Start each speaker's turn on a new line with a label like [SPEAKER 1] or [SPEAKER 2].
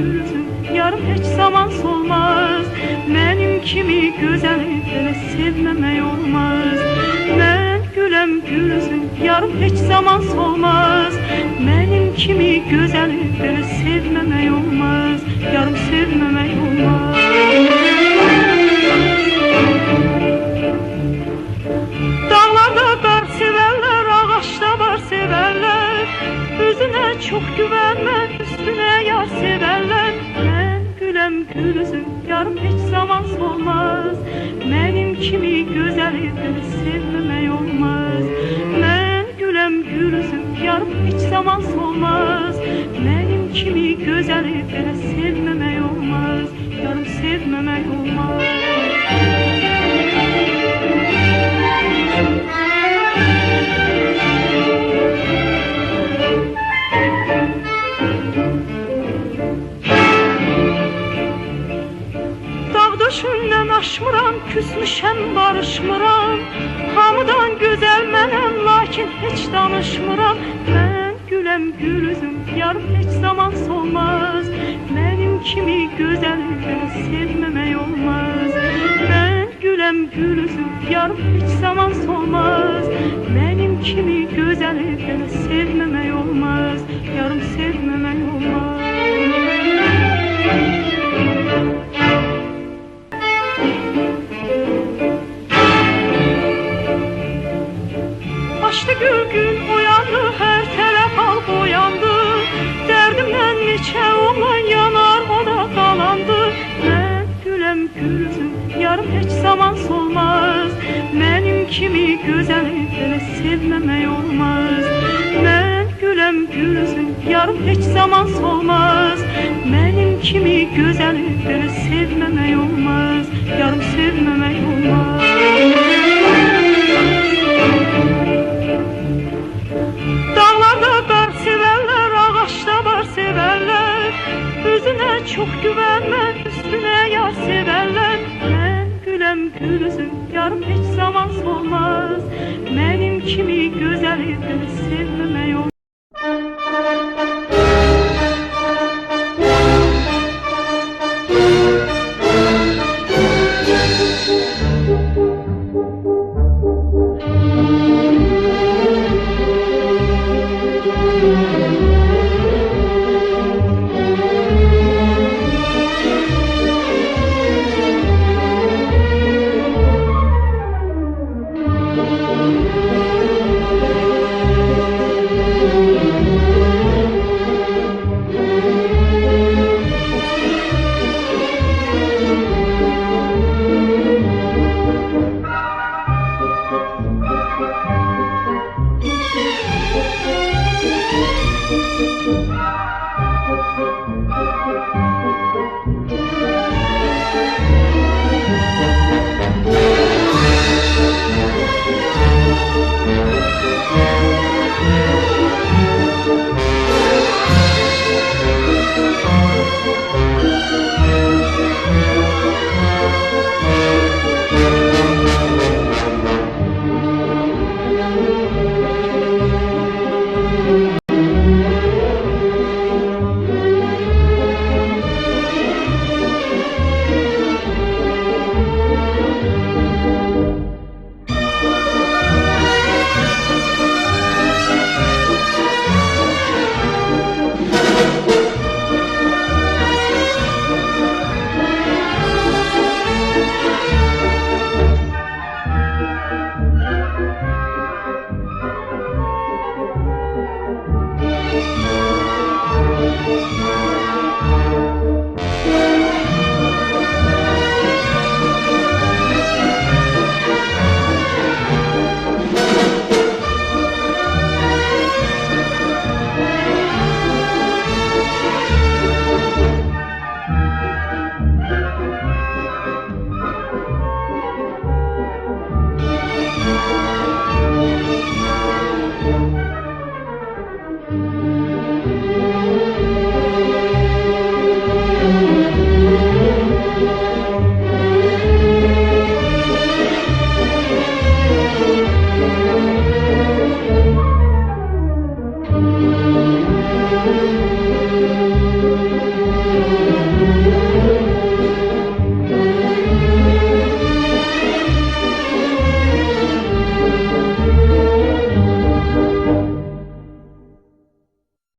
[SPEAKER 1] gülsün, yarım hiç zaman solmaz. Benim kimi güzeli böyle sevmemek olmaz. Ben gülem gülsün, yarım hiç zaman solmaz. Benim kimi güzeli böyle sevmemek olmaz. Yarım sevmemek olmaz. Dağlarda kar severler, ağaçta var severler. Özüne çok güvenme, üstüne yar severler. Ben gülem gülsün, yarım hiç zaman solmaz. Benim kimi güzeli böyle sevmemek olmaz. Ben gülem gülsün, yarım hiç zaman solmaz. Benim kimi güzeli böyle sevmemek olmaz. Yarım sevmemek olmaz. Döşündən aşmıram, küsmüşəm, barışmıram. Hamıdan gözəl mənəm, lakin heç danışmıram. Mən güləm gülsün, yarım heç zaman solmaz. Mənim kimi gözəli belə sevməmək olmaz. Mən güləm gülsün, yarım heç zaman solmaz. Mənim kimi gözəli belə sevməmək olmaz. Yarım sevməmək olmaz. Açtı gül gün uyandı, her tərəf halq uyandı. Dərdimdən neçə oğlan yanar, o da qalandı. Mən güləm gülsün, yarım heç zaman solmaz. Mənim kimi gözəli belə sevməmək olmaz. Mən güləm gülsün, yarım heç zaman solmaz. Mənim kimi gözəli belə sevməmək olmaz. Yarım sevməmək olmaz. Özüne çok güvenme, üstüne yar severler. Ben gülem gülsün, yarım hiç zaman solmaz. Benim kimi güzeli sevmemek olmaz.